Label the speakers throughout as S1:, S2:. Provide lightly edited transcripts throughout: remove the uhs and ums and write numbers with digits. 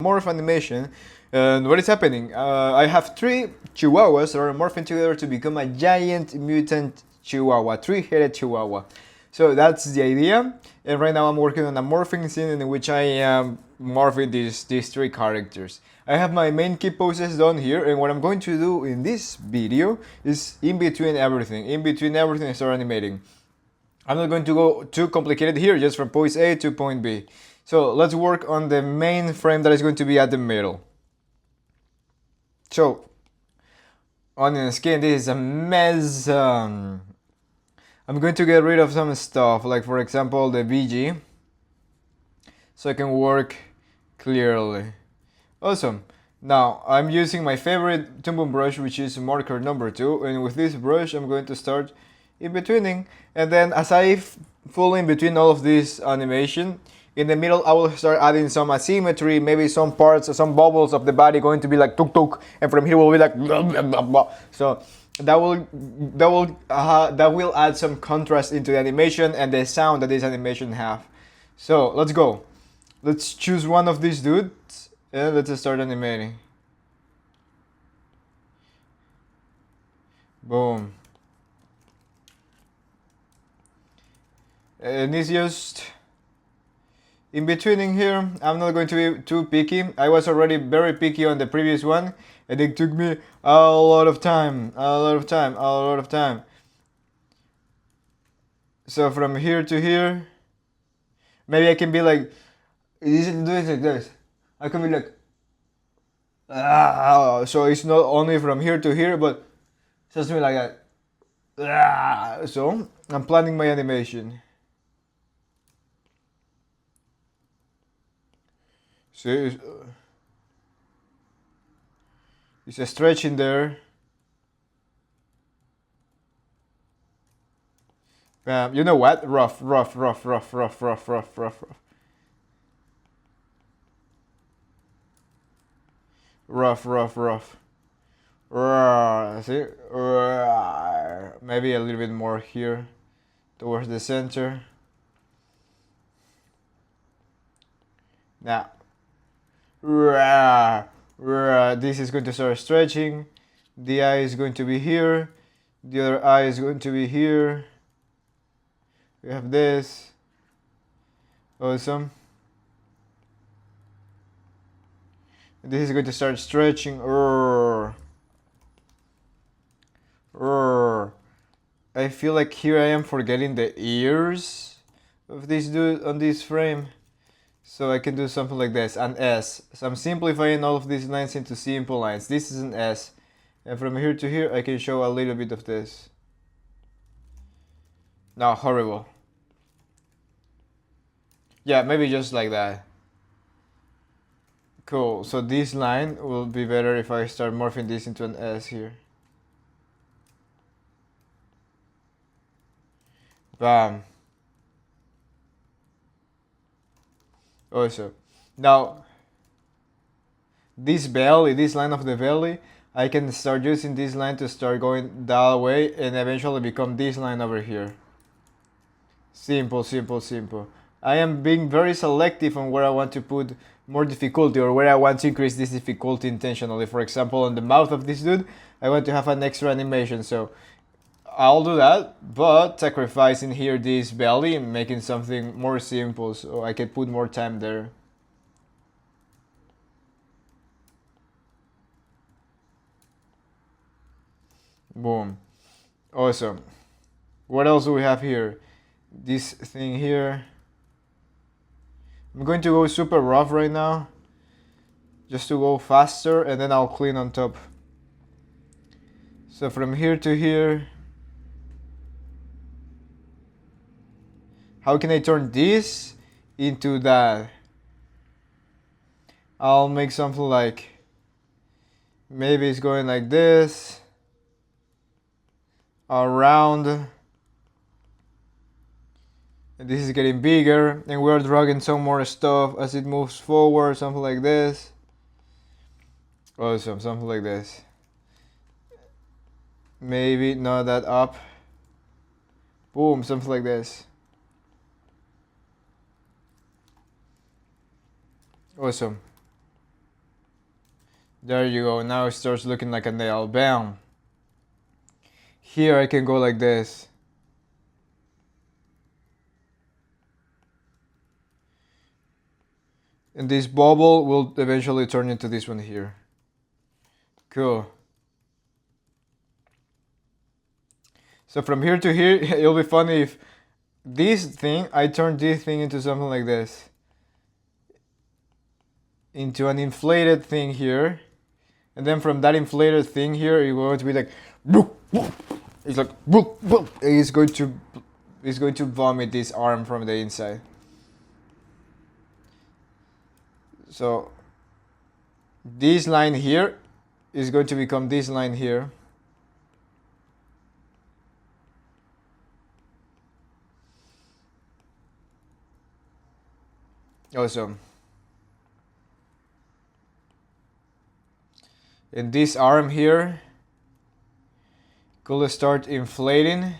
S1: morph animation. And what is happening? I have 3 chihuahuas that are morphing together to become a giant mutant chihuahua, 3-headed chihuahua. So that's the idea. And right now I'm working on a morphing scene in which I am morphing these 3 characters. I have my main key poses done here, and what I'm going to do in this video is in between everything I start animating. I'm not going to go too complicated here, just from point A to point B. So let's work on the main frame that is going to be at the middle. So, on the skin, this is a mess. I'm going to get rid of some stuff, like for example the VG, so I can work clearly. Awesome. Now, I'm using my favorite Toon brush, which is marker number 2, and with this brush I'm going to start in-betweening, and then as I fall in between all of this animation, in the middle I will start adding some asymmetry, maybe some parts, some bubbles of the body going to be like tuk tuk, and from here will be like blah, blah, blah, blah. So that will add some contrast into the animation and the sound that this animation have. So let's go. Let's choose one of these dudes and let's start animating. Boom. And it's just in betweening here. I'm not going to be too picky. I was already very picky on the previous one, and it took me a lot of time. So from here to here, maybe I can be like, do it like this. I can be like, so it's not only from here to here, but something like that. So I'm planning my animation. See, it's a stretch in there. Bam. You know what? Rough. See? Maybe a little bit more here towards the center. Now, this is going to start stretching. The eye is going to be here. The other eye is going to be here. We have this. Awesome. This is going to start stretching. I feel like here I am forgetting the ears of this dude on this frame. So I can do something like this, an S. So I'm simplifying all of these lines into simple lines. This is an S. And from here to here I can show a little bit of this. No, horrible. Yeah, maybe just like that. Cool, so this line will be better if I start morphing this into an S here. Bam. Also, now this belly, this line of the belly, I can start using this line to start going that way and eventually become this line over here. Simple. I am being very selective on where I want to put more difficulty or where I want to increase this difficulty intentionally. For example, on the mouth of this dude, I want to have an extra animation, so I'll do that, but sacrificing here this belly and making something more simple so I can put more time there. Boom. Awesome. What else do we have here? This thing here. I'm going to go super rough right now, just to go faster, and then I'll clean on top. So from here to here, how can I turn this into that? I'll make something like, maybe it's going like this, around, and this is getting bigger, and we're dragging some more stuff as it moves forward, something like this. Awesome, something like this. Maybe not that up. Boom, something like this. Awesome. There you go. Now it starts looking like a nail. Bam. Here I can go like this. And this bubble will eventually turn into this one here. Cool. So from here to here, it'll be funny if this thing, I turn this thing into something like this. Into an inflated thing here. And then from that inflated thing here, it's going to be like, it's like, it's going to vomit this arm from the inside. So this line here is going to become this line here. Awesome. And this arm here could start inflating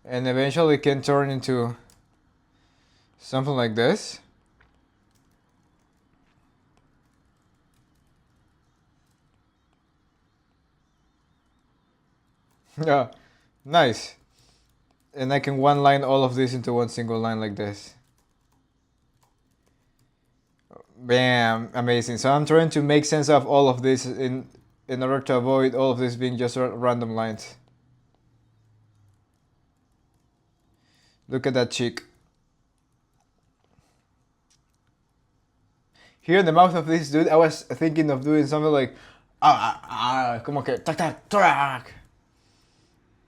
S1: and eventually can turn into something like this. Yeah, nice. And I can one line all of this into one single line like this. Bam, amazing. So I'm trying to make sense of all of this in order to avoid all of this being just random lines. Look at that cheek. Here in the mouth of this dude, I was thinking of doing something like como que tac tac tac.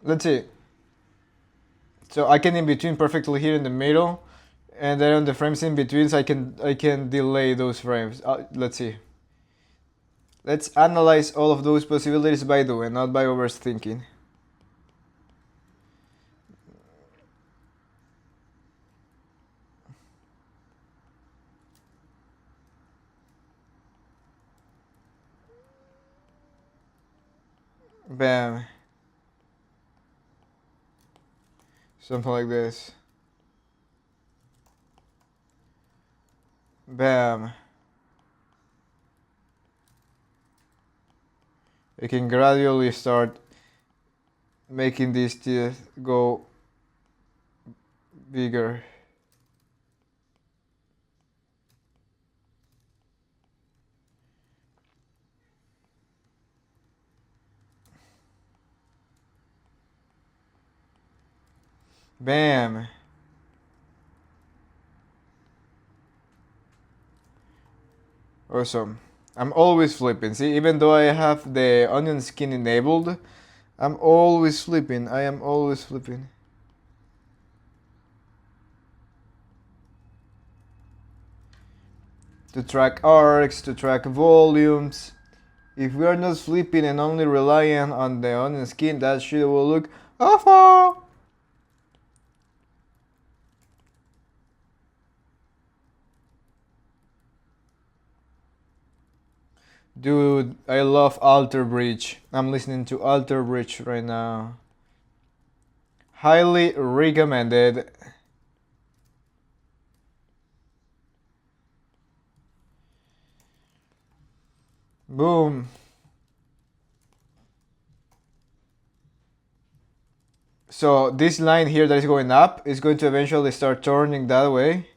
S1: Let's see. So I can in between perfectly here in the middle, and then on the frames in between, so I can delay those frames. Let's see. Let's analyze all of those possibilities by doing, not by overthinking. Bam. Something like this. Bam. You can gradually start making these teeth go bigger. Bam. Awesome. I'm always flipping. See, even though I have the onion skin enabled, I'm always flipping. I am always flipping. To track arcs, to track volumes. If we are not flipping and only relying on the onion skin, that shit will look awful. Dude, I love Alter Bridge. I'm listening to Alter Bridge right now. Highly recommended. Boom. So this line here that is going up is going to eventually start turning that way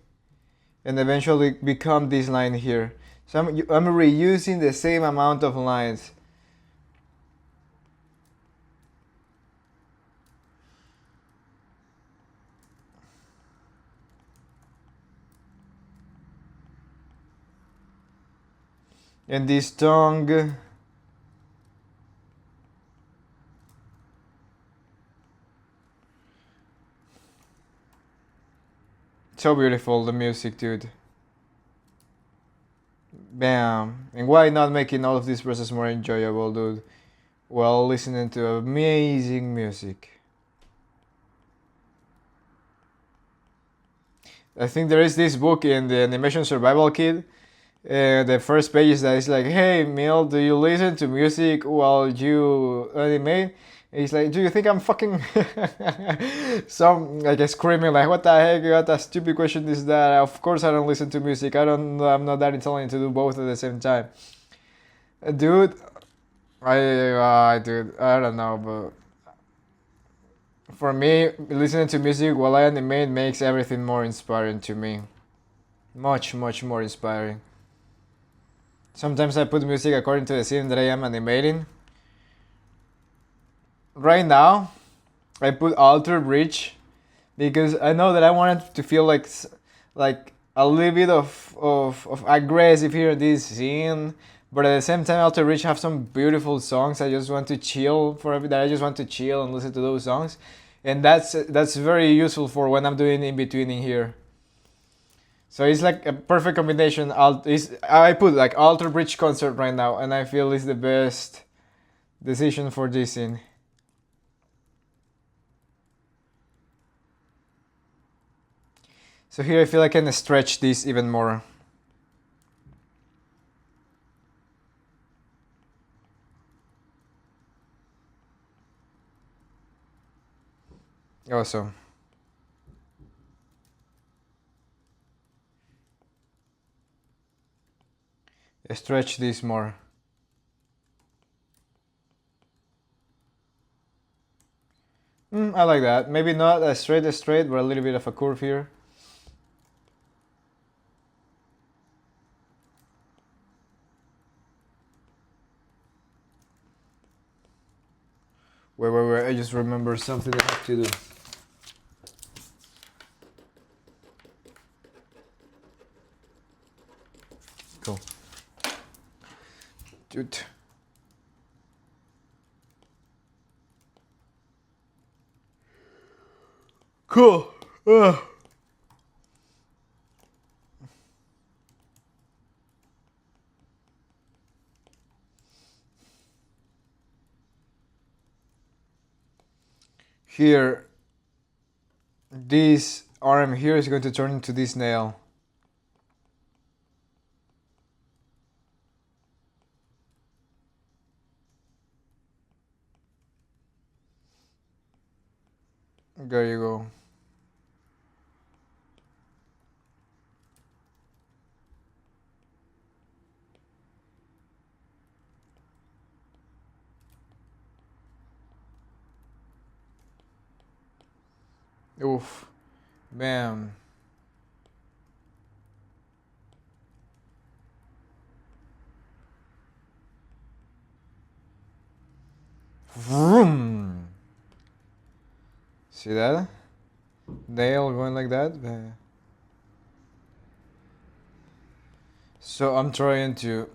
S1: and eventually become this line here. So I'm reusing the same amount of lines. And this tongue. So beautiful, the music, dude. Bam. And why not making all of this process more enjoyable, dude? While listening to amazing music. I think there is this book in the Animation Survival Kit. The first page is that it's like, hey, Mil, do you listen to music while you animate? He's like, do you think I'm fucking some like screaming like what the heck? What a stupid question is that? Of course I don't listen to music. I'm not that intelligent to do both at the same time. Dude, dude, I don't know, but for me, listening to music while I animate makes everything more inspiring to me. Much, much more inspiring. Sometimes I put music according to the scene that I am animating. Right now, I put alter bridge because I know that I want it to feel like a little bit of aggressive here in this scene, but at the same time alter bridge have some beautiful songs. I just want to chill for that. I just want to chill and listen to those songs, and that's very useful for when I'm doing in betweening here. So it's like a perfect combination. I put like alter bridge concert right now, and I feel it's the best decision for this scene. So here I feel I can stretch this even more. Awesome. Stretch this more. I like that. Maybe not as straight, but a little bit of a curve here. Wait. I just remember something I have to do. Cool. Dude. Cool. Here, this arm here is going to turn into this nail. There you go. Oof. Bam. Vroom. See that? Nail going like that. So I'm trying to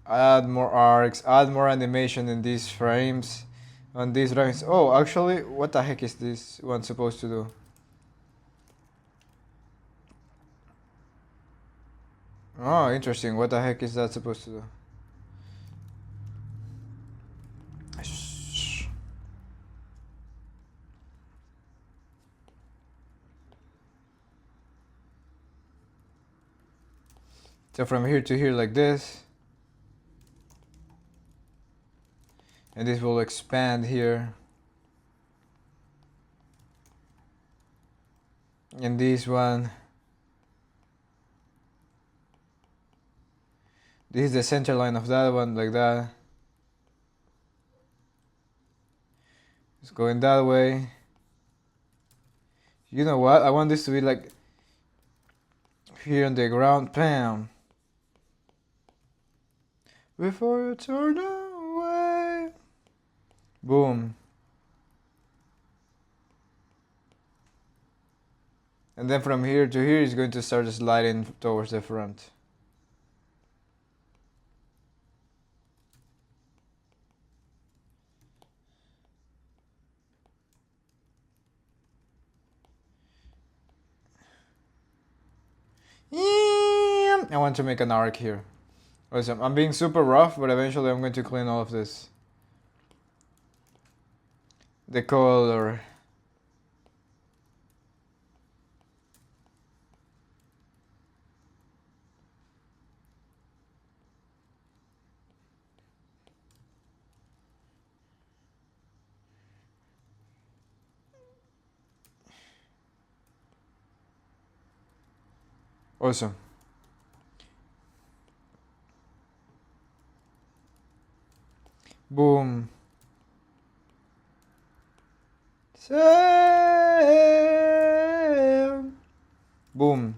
S1: add more arcs, add more animation in these frames, on these drawings. Oh, actually, what the heck is this one supposed to do? Oh, interesting. What the heck is that supposed to do? So from here to here like this. And this will expand here. And this one. This is the center line of that one, like that. It's going that way. You know what? I want this to be like here on the ground. Bam. Before you turn away. Boom. And then from here to here is going to start sliding towards the front. I want to make an arc here. Awesome. I'm being super rough, but eventually I'm going to clean all of this. The color. Awesome. Boom. Sam. Boom.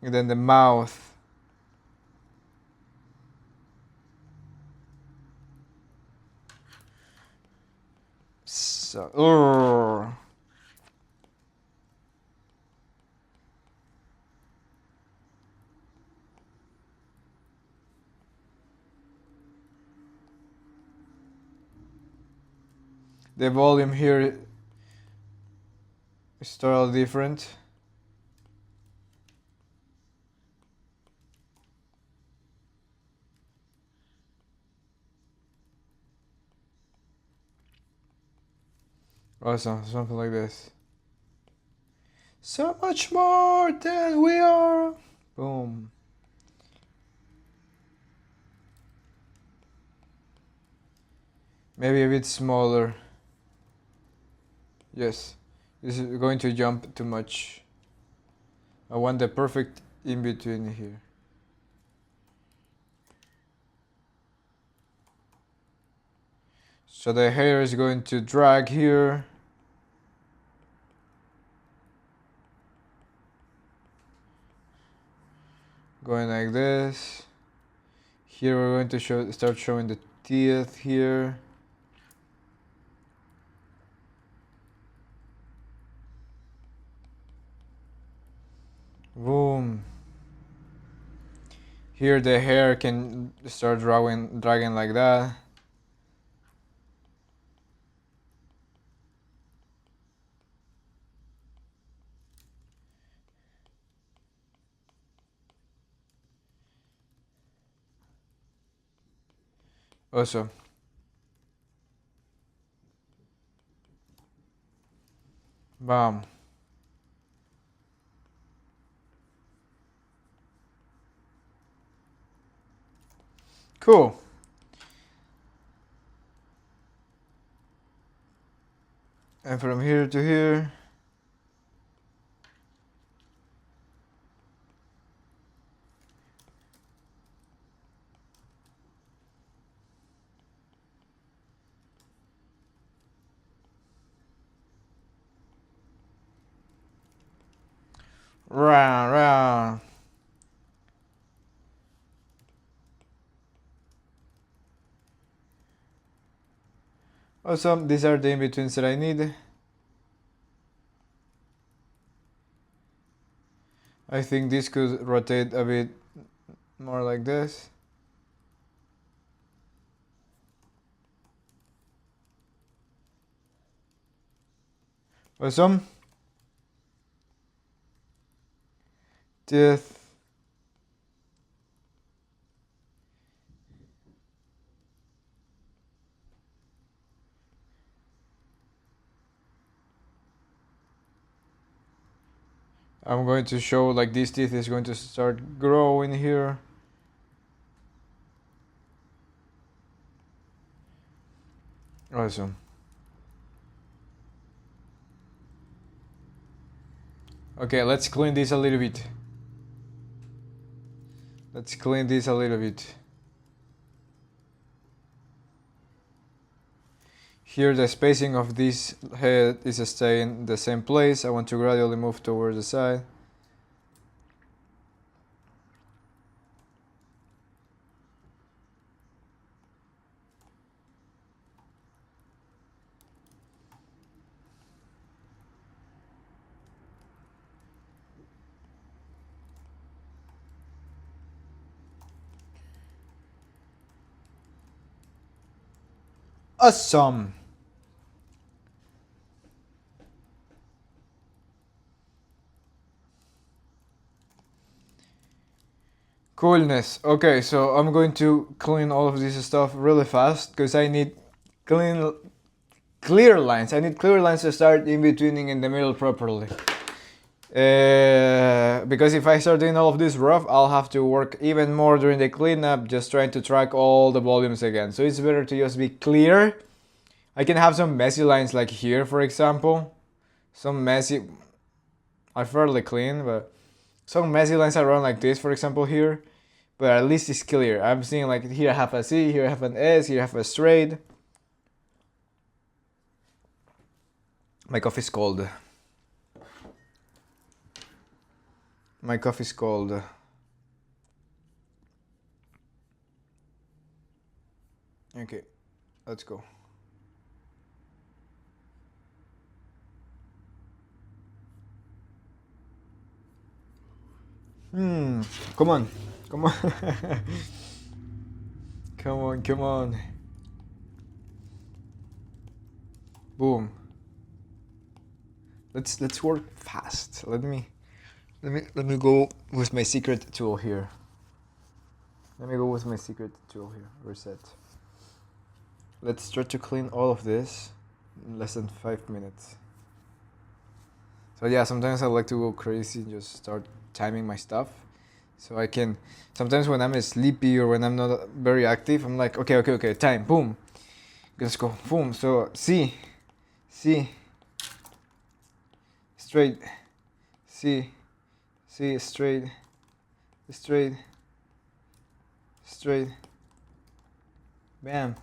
S1: And then the mouth. So, the volume here is totally different. Awesome, something like this. So much more than we are. Boom. Maybe a bit smaller. Yes, this is going to jump too much. I want the perfect in between here. So the hair is going to drag here. Going like this. Here we're going to start showing the teeth here. Boom. Here the hair can start dragging like that. Awesome. Bam. Cool. And from here to here. Round, round. Awesome, these are the in-betweens that I need. I think this could rotate a bit more like this. Awesome. Teeth. I'm going to show like this teeth is going to start growing here. Awesome. Okay, let's clean this a little bit. Let's clean this a little bit. Here the spacing of this head is staying the same place. I want to gradually move towards the side. Awesome. Coolness. Okay, so I'm going to clean all of this stuff really fast because I need clear lines. I need clear lines to start in-betweening in the middle properly. Because if I start doing all of this rough, I'll have to work even more during the cleanup, just trying to track all the volumes again. So it's better to just be clear. I can have some messy lines like here, for example. Some messy... are fairly clean, but some messy lines around like this, for example, here. But at least it's clear. I'm seeing like here I have a C, here I have an S, here I have a straight. My coffee's cold. My coffee's cold. Okay, let's go. Come on. Come on. Come on, come on. Boom. Let's work fast. Let me go with my secret tool here. Let me go with my secret tool here. Reset. Let's try to clean all of this in less than 5 minutes. So yeah, sometimes I like to go crazy and just start timing my stuff. So I can, sometimes when I'm sleepy or when I'm not very active, I'm like, okay, time, boom. Let's go, boom. So C, straight, C, straight, bam,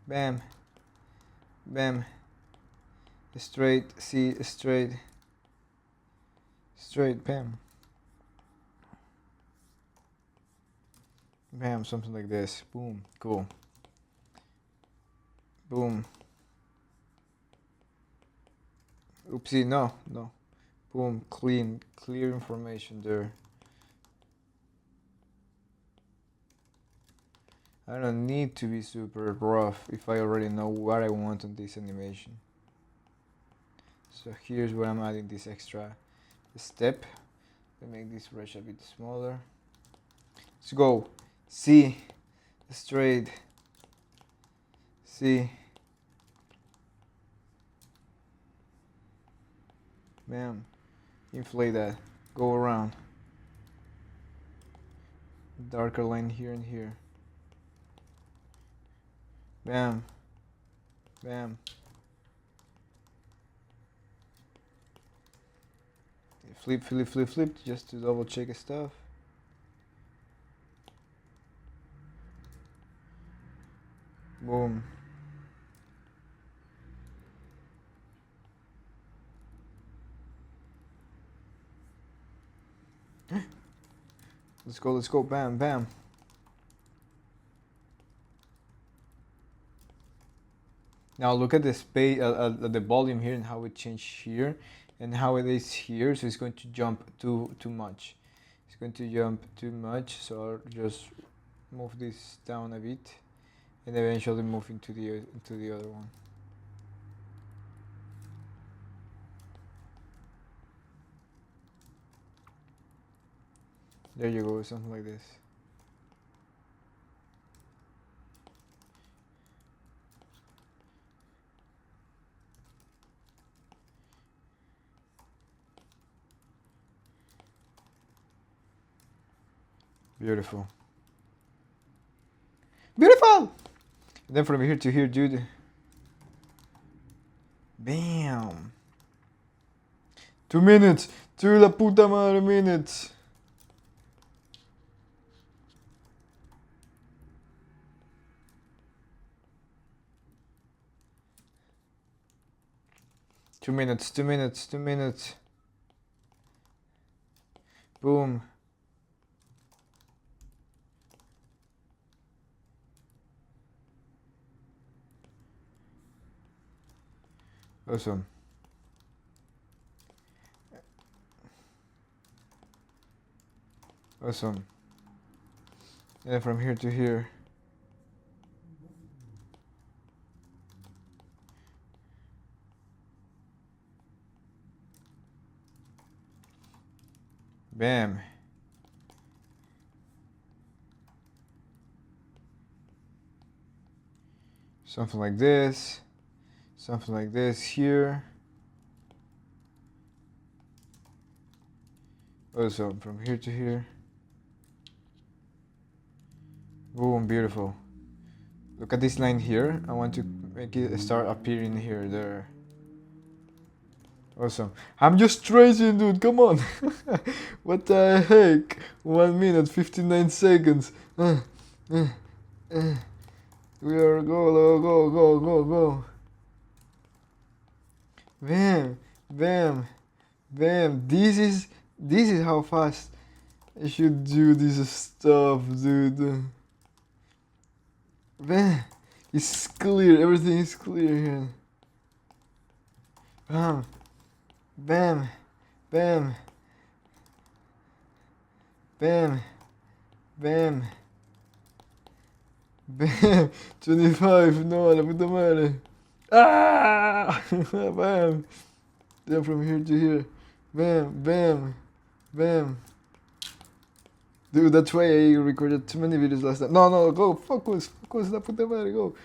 S1: bam, bam, straight, C, straight, bam, bam, something like this, boom, cool, boom, oopsie, no, boom, clear information there. I don't need to be super rough if I already know what I want on this animation. So here's where I'm adding this extra step to make this brush a bit smaller. Let's go. C, straight, C, bam, inflate that, go around, darker line here and here, bam, bam, flip, just to double check stuff. Boom. Let's go, bam, bam. Now look at the space, the volume here and how it changed here and how it is here. So it's going to jump too much. It's going to jump too much. So I'll just move this down a bit and eventually move into the other one. There you go, something like this. Beautiful. Beautiful! And then from here to here, dude. Bam! 2 minutes! 2 la puta madre minutes! Two minutes. Boom. Awesome. Awesome. And from here to here. Bam. Something like this. Something like this here. Also from here to here. Boom, beautiful. Look at this line here. I want to make it start appearing here, there. Awesome. I'm just tracing, dude. Come on. What the heck? 1 minute 59 seconds. We are go. Bam, bam, bam. This is how fast I should do this stuff, dude. Bam. It's clear. Everything is clear here. Bam, bam, bam, bam, bam, bam. 25. No, la puta madre. Ah! Bam. Then from here to here. Bam, bam, bam. Dude, that's why I recorded too many videos last time. No, go. Focus, la puta madre, go.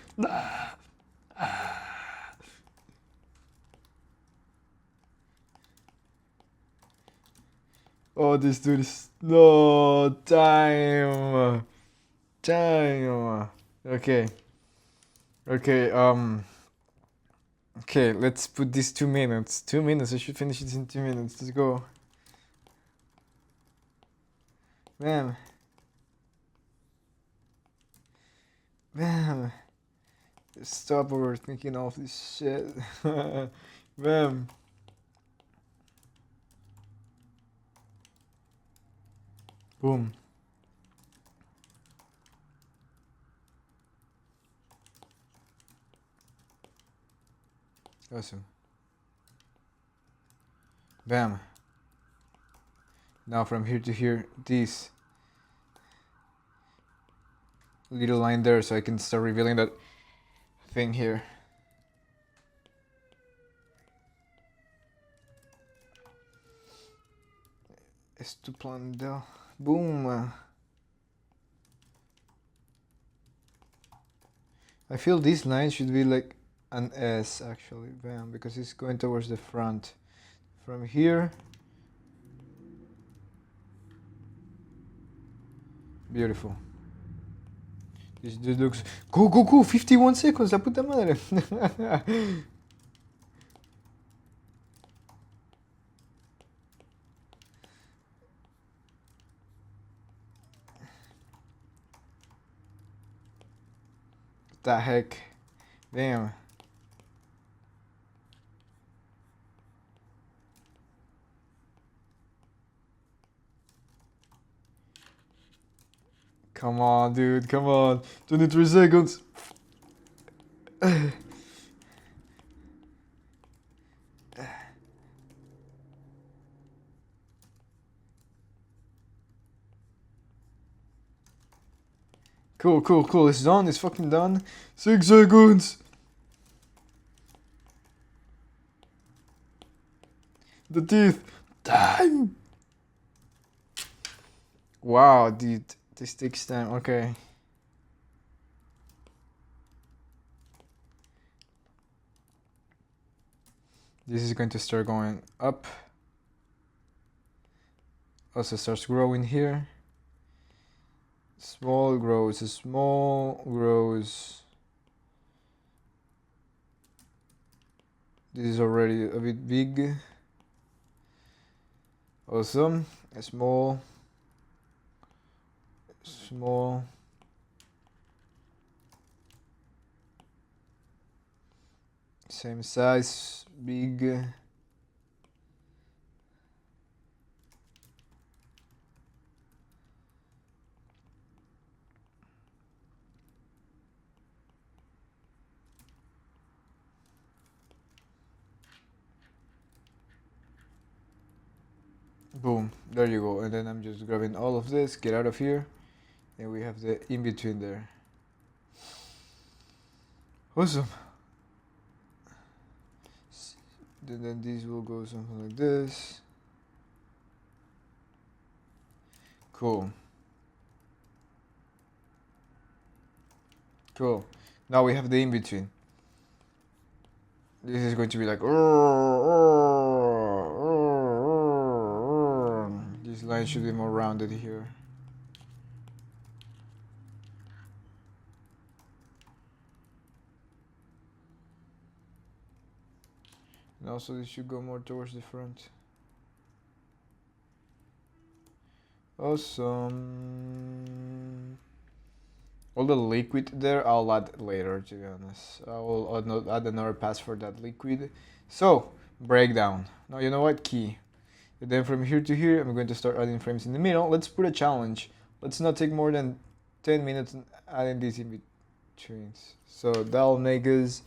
S1: Oh, this dude is... No, time. Okay. Okay, let's put this 2 minutes. 2 minutes, I should finish it in 2 minutes. Let's go. Bam. Bam. Stop overthinking all of this shit. Bam. Boom. Awesome. Bam. Now from here to here, this little line there, so I can start revealing that thing here. Estupendo. Boom. I feel this line should be like an S actually, bam, because it's going towards the front. From here. Beautiful. This dude looks... Go! 51 seconds, la puta madre. What the heck? Damn. Come on, dude, come on. 23 seconds. Cool. It's done. It's fucking done. 6 seconds. The teeth. Time. Wow, dude. This takes time. Okay. This is going to start going up. Also starts growing here. Small grows. This is already a bit big. Awesome. Small. Same size, big. Boom, there you go. And then I'm just grabbing all of this, get out of here. And we have the in-between there. Awesome. Then these will go something like this. Cool. Now we have the in-between. This is going to be like... This line should be more rounded here. And also this should go more towards the front. Awesome. All the liquid there, I'll add later, to be honest. I will add another pass for that liquid. So, breakdown. Now, you know what? Key. And then from here to here, I'm going to start adding frames in the middle. Let's put a challenge. Let's not take more than 10 minutes adding these in betweens. So that'll make us,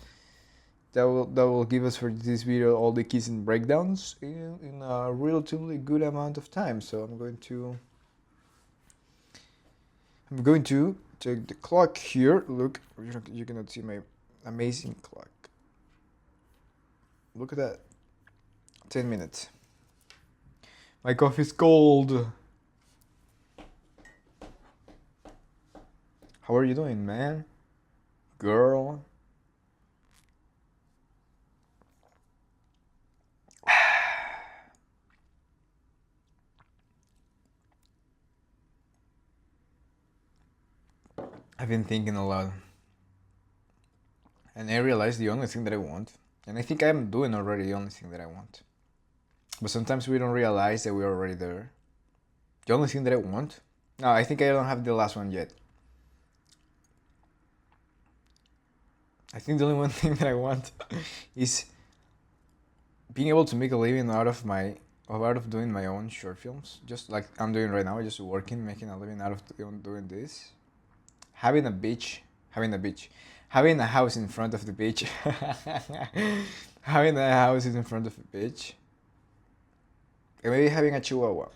S1: that will give us for this video all the keys and breakdowns in a relatively good amount of time. So I'm going to take the clock here. Look, you cannot see my amazing clock. Look at that. 10 minutes. My coffee's cold. How are you doing, man? Girl? I've been thinking a lot. And I realized the only thing that I want, and I think I'm doing already the only thing that I want. But sometimes we don't realize that we're already there. The only thing that I want? No, I think I don't have the last one yet. I think the only one thing that I want is being able to make a living out of doing my own short films, just like I'm doing right now, just working, making a living out of doing this. Having a house in front of the beach, having a house in front of the beach, and maybe having a chihuahua.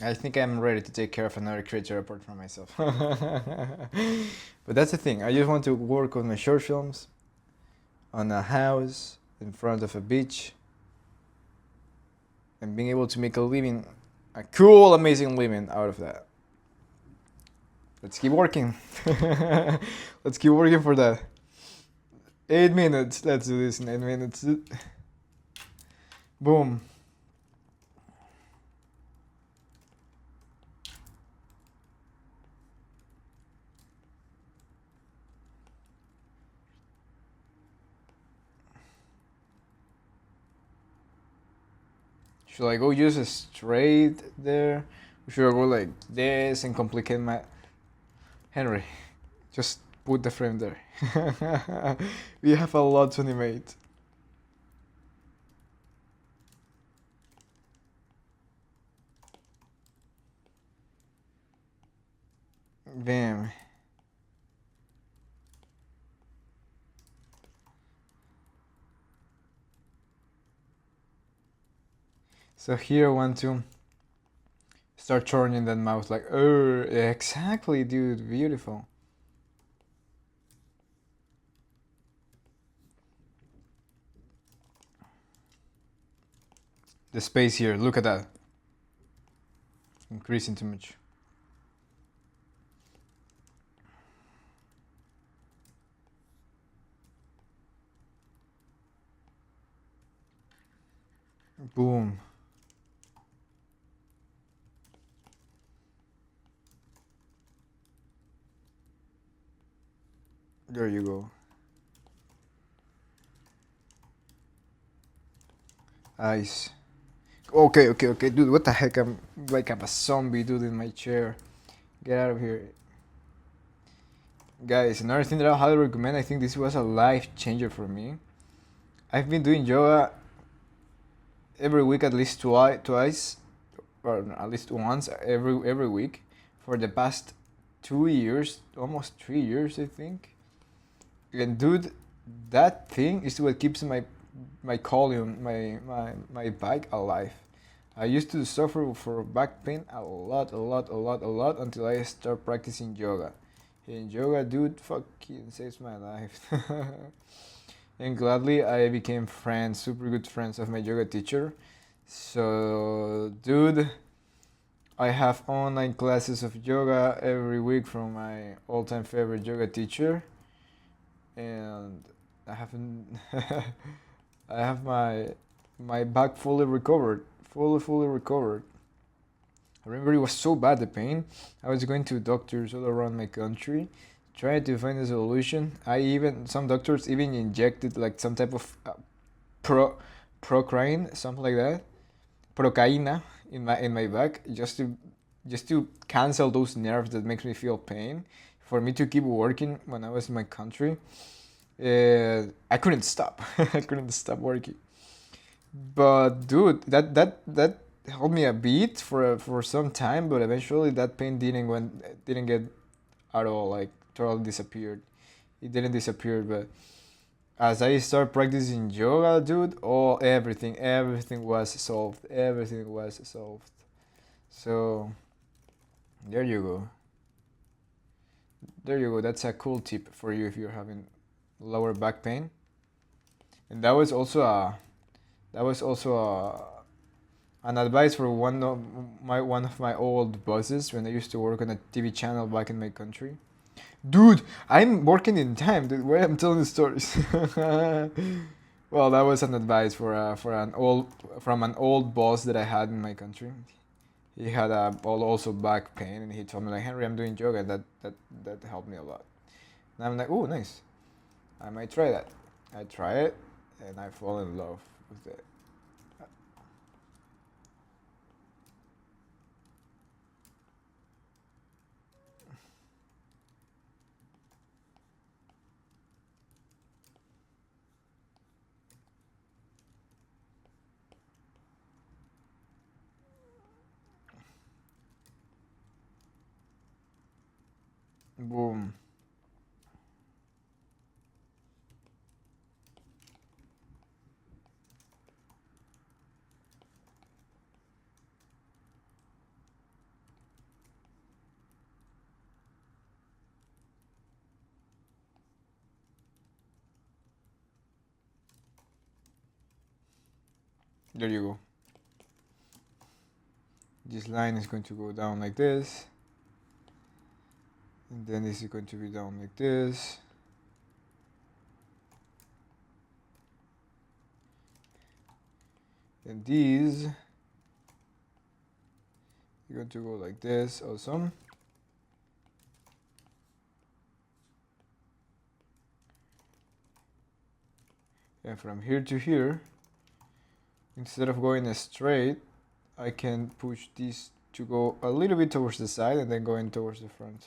S1: I think I'm ready to take care of another creature apart from myself. But that's the thing. I just want to work on my short films, on a house in front of a beach, and being able to make a living, a cool, amazing living out of that. Let's keep working. Let's keep working for that. 8 minutes. Let's do this in 8 minutes. Boom. Should I go use a straight there? Or should I go like this and complicate my... Henry, just put the frame there. We have a lot to animate. Bam. So here I want to start turning that mouth like, oh, exactly, dude, beautiful. The space here, look at that. Increasing too much. Boom. There you go. Nice. Okay, dude, what the heck? I'm like I'm a zombie, dude, in my chair. Get out of here. Guys, another thing that I highly recommend, I think this was a life changer for me. I've been doing yoga every week at least twice, or at least once every week for the past 2 years, almost 3 years, I think. And dude, that thing is what keeps my column, my back alive. I used to suffer for back pain a lot until I start practicing yoga. And yoga, dude, fucking saves my life. And gladly I became super good friends of my yoga teacher. So, dude, I have online classes of yoga every week from my all-time favorite yoga teacher. And I haven't I have my back fully recovered. Fully recovered. I remember it was so bad, the pain. I was going to doctors all around my country Trying to find a solution. Some doctors even injected like some type of pro procrine, something like that, procaina in my back, just to cancel those nerves that makes me feel pain, for me to keep working when I was in my country. I couldn't stop. I couldn't stop working. But dude, that helped me a bit for some time, but eventually that pain didn't get at all, like totally disappeared. It didn't disappear, but as I started practicing yoga, dude, everything was solved. Everything was solved. So there you go. There you go. That's a cool tip for you if you're having lower back pain. And that was also an advice for one of my old bosses when I used to work on a TV channel back in my country. Dude, I'm working in time. Dude, why I'm telling stories? Well, that was an advice for an old from an old boss that I had in my country. He had also back pain, and he told me like, Henry, I'm doing yoga. That helped me a lot. And I'm like, oh, nice. I might try that. I try it, and I fall in love with it. Boom. There you go. This line is going to go down like this. And then this is going to be down like this. And these are going to go like this. Awesome. And from here to here, instead of going straight, I can push these to go a little bit towards the side and then going towards the front.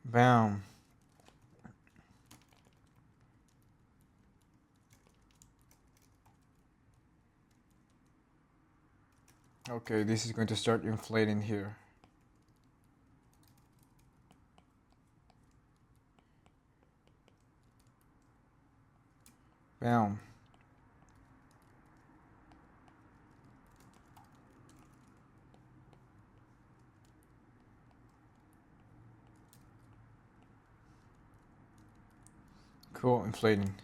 S1: Bam. Okay, this is going to start inflating here. Bam. Cool, inflating.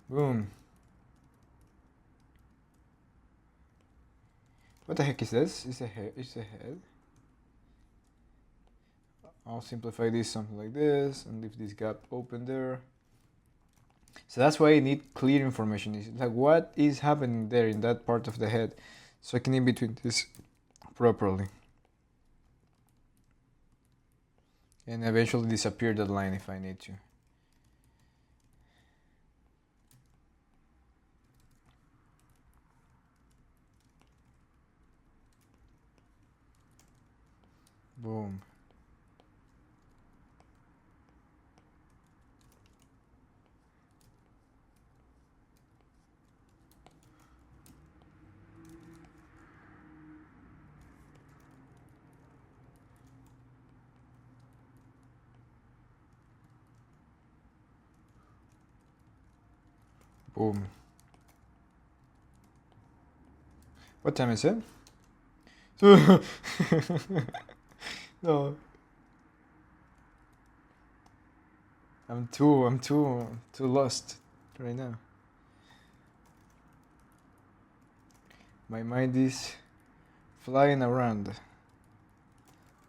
S1: Boom. What the heck is this? Is the head? I'll simplify this something like this and leave this gap open there. So that's why I need clear information. It's like what is happening there in that part of the head, so I can in between this properly. And eventually disappear that line if I need to. Boom. Boom. What time is it? No. I'm too lost right now. My mind is flying around.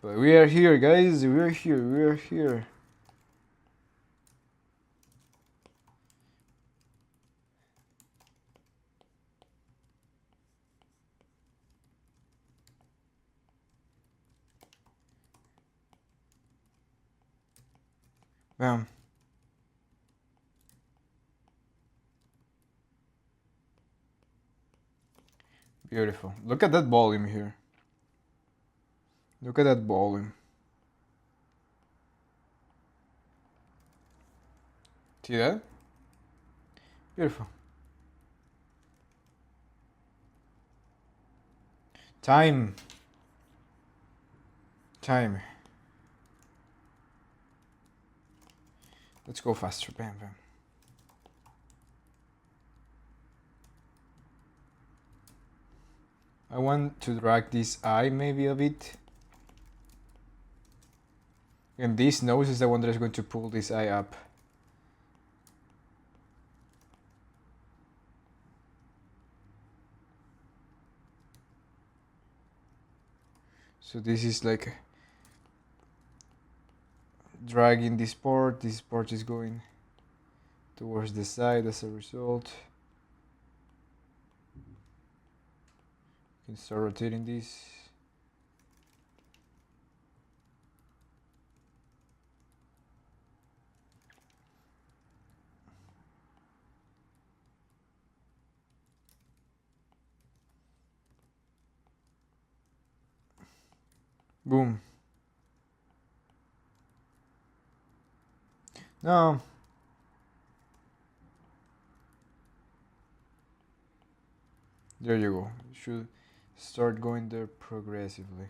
S1: But we are here, guys. We are here. We are here. Bam. Beautiful. Look at that volume here. Look at that volume. See that? Beautiful. Time. Time. Let's go faster. Bam, bam. I want to drag this eye maybe a bit. And this nose is the one that is going to pull this eye up. So this is like dragging this part is going towards the side as a result. You can start rotating this. Boom. No. There you go. You should start going there progressively.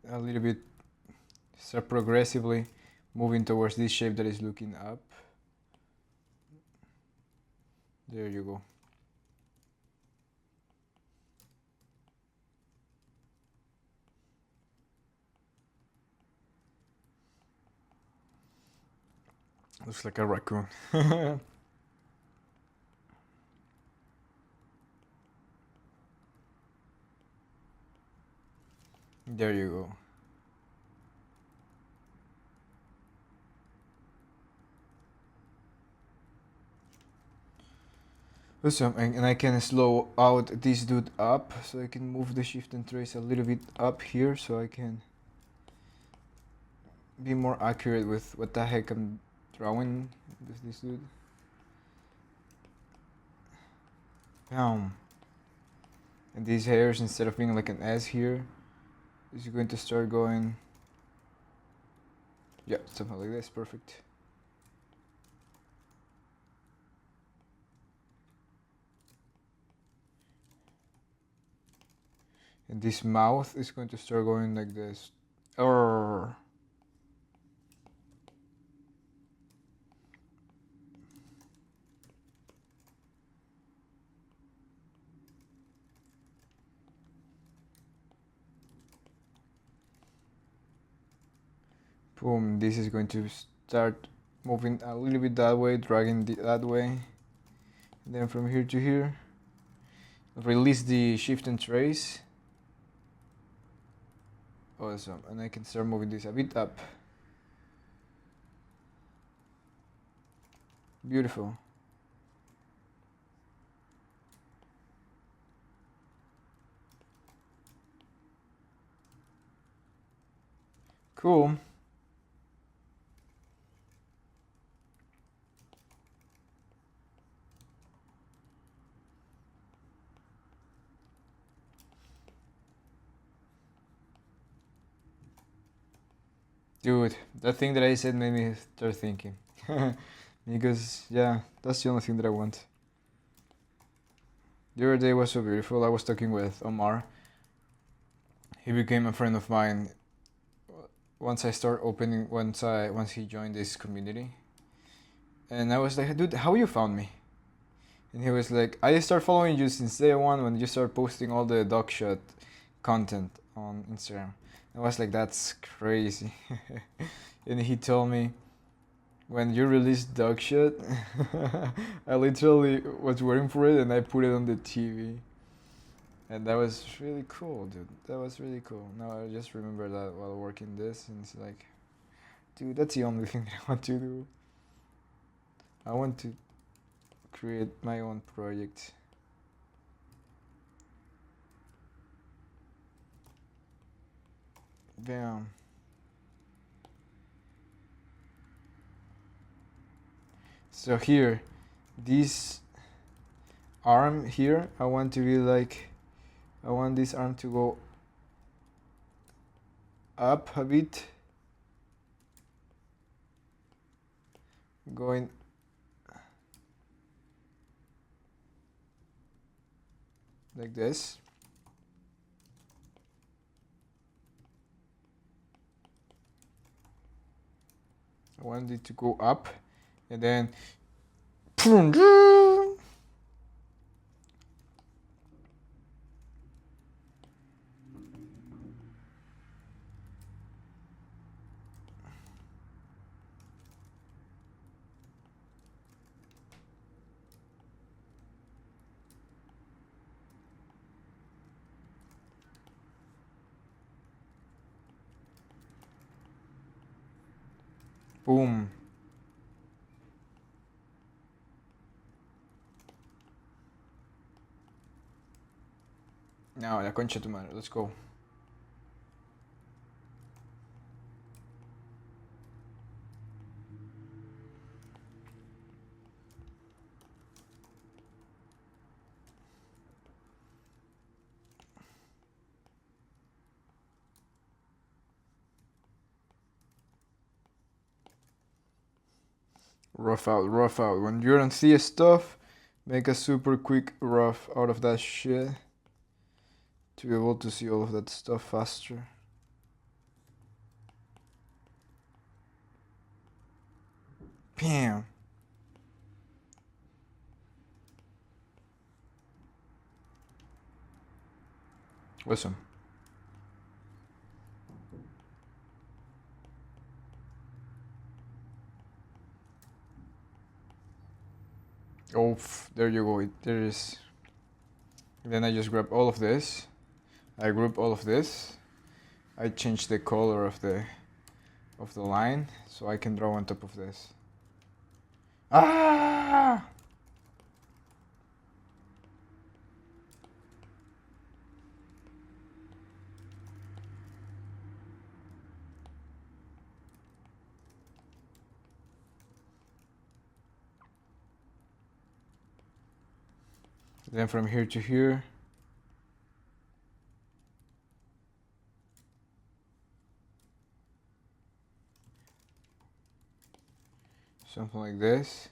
S1: A little bit, start progressively moving towards this shape that is looking up. There you go. Looks like a raccoon. There you go. Awesome, and I can slow out this dude up, so I can move the shift and trace a little bit up here, so I can be more accurate with what the heck I'm drawing with this dude. Bam. And these hairs, instead of being like an S here, is going to start going, yeah, something like this. Perfect. And this mouth is going to start going like this. Boom, this is going to start moving a little bit that way, dragging that way. And then from here to here, release the shift and trace. Awesome, and I can start moving this a bit up. Beautiful. Cool. Dude, that thing that I said made me start thinking. Because, yeah, that's the only thing that I want. The other day was so beautiful. I was talking with Omar. He became a friend of mine once he joined this community. And I was like, dude, how you found me? And he was like, I started following you since day one when you started posting all the dog shot content on Instagram. I was like, that's crazy. And he told me, when you released dog shit, I literally was waiting for it and I put it on the TV. And that was really cool, dude. That was really cool. Now I just remember that while working this, and it's like, dude, that's the only thing that I want to do. I want to create my own project. Damn. So here, this arm here, I want to be like, I want this arm to go up a bit, going like this. I want it to go up, and then boom. Now, la concha de tu madre. Let's go. Rough out, rough out. When you don't see stuff, make a super quick rough out of that shit to be able to see all of that stuff faster. Bam. Awesome. Oh, there you go. There is. Then I just grab all of this. I group all of this. I change the color of the line so I can draw on top of this. Ah! Then from here to here. Something like this.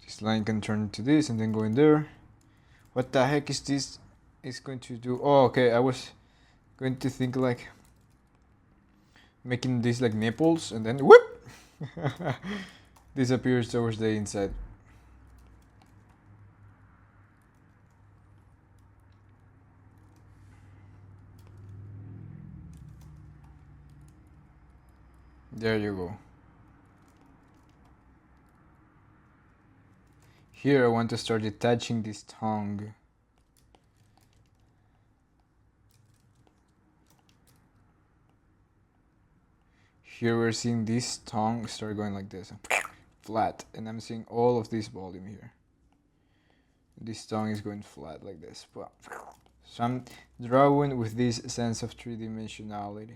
S1: This line can turn into this and then go in there. What the heck is this? It's going to do. Oh, okay. I was going to think like making this like nipples and then whoop disappears towards the inside. There you go. Here I want to start detaching this tongue. Here we're seeing this tongue start going like this, flat, and I'm seeing all of this volume here. This tongue is going flat like this. So I'm drawing with this sense of three-dimensionality.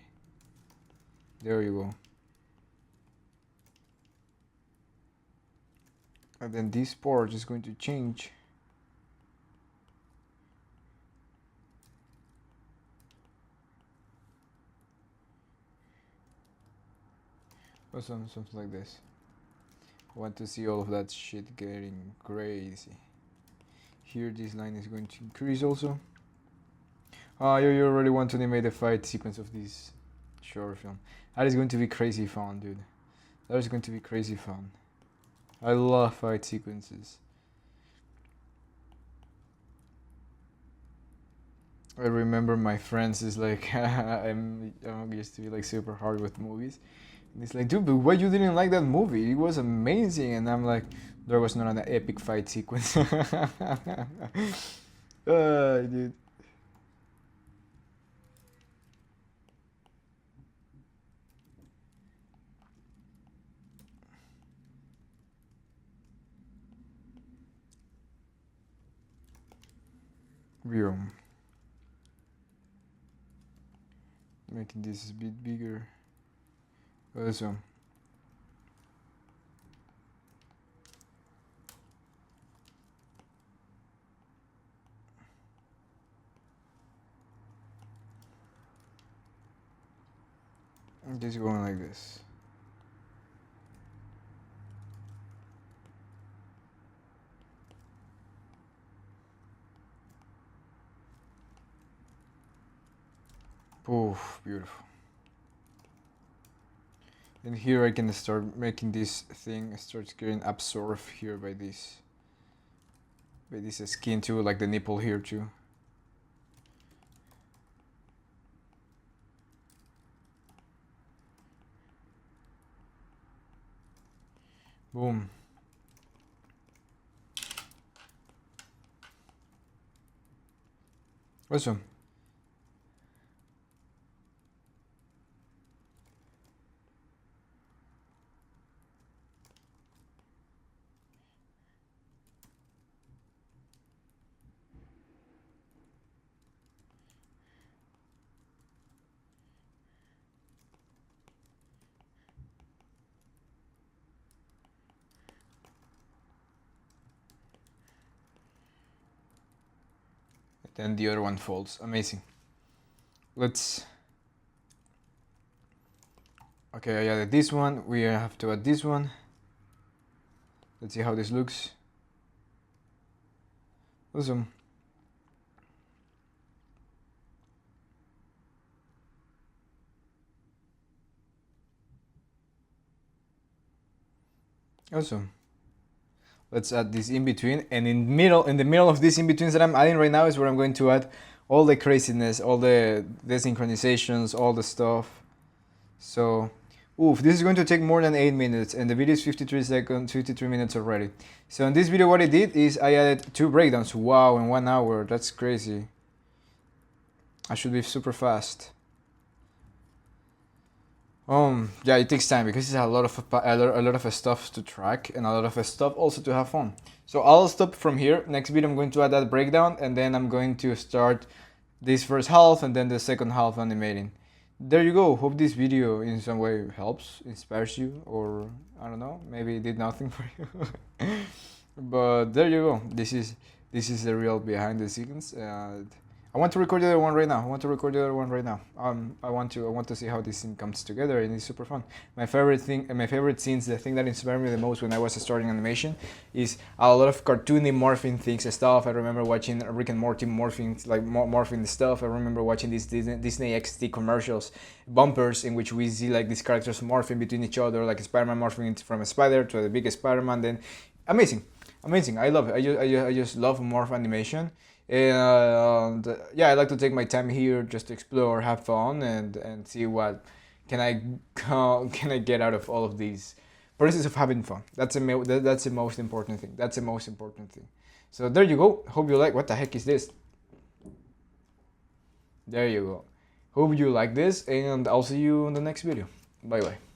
S1: There you go. And then this part is going to change. or something like this. I want to see all of that shit getting crazy. Here this line is going to increase also. You already want to animate the fight sequence of this short film. That is going to be crazy fun, dude. That is going to be crazy fun. I love fight sequences. I remember my friends is like, I used to be like super hard with movies. And it's like, dude, but why you didn't like that movie? It was amazing. And I'm like, there was not an epic fight sequence. Dude. View. Making this a bit bigger. Also. I'm just going like this. Oof, beautiful. And here I can start making this thing starts getting absorbed here by this skin too, like the nipple here too. Boom. Awesome. Then the other one folds. Amazing. Let's... Okay, I added this one. We have to add this one. Let's see how this looks. Awesome. Awesome. Let's add this in between, and in the middle of this in betweens that I'm adding right now is where I'm going to add all the craziness, all the synchronizations, all the stuff. So, oof, this is going to take more than 8 minutes, and the video is 53 minutes already. So in this video, what I did is I added 2 breakdowns. Wow, in 1 hour, that's crazy. I should be super fast. Yeah, it takes time because it's a lot of stuff to track and a lot of stuff also to have fun. So I'll stop from here. Next video I'm going to add that breakdown, and then I'm going to start this first half and then the second half animating. There you go. Hope this video in some way helps, inspires you, or I don't know, maybe it did nothing for you. But there you go. This is the real behind the scenes. I want to record the other one right now. I want to see how this thing comes together, and it's super fun. My favorite scenes, the thing that inspired me the most when I was starting animation, is a lot of cartoony morphing things and stuff. I remember watching Rick and Morty morphing stuff. I remember watching these Disney XD commercials, bumpers in which we see like these characters morphing between each other, like Spider-Man morphing from a spider to the biggest Spider-Man. Then, amazing. I love it. I just love morph animation. And yeah, I like to take my time here just to explore, have fun, and see what can I get out of all of these process of having fun. That's the most important thing. So there you go. Hope you like. What the heck is this? There you go. Hope you like this, and I'll see you in the next video. Bye bye.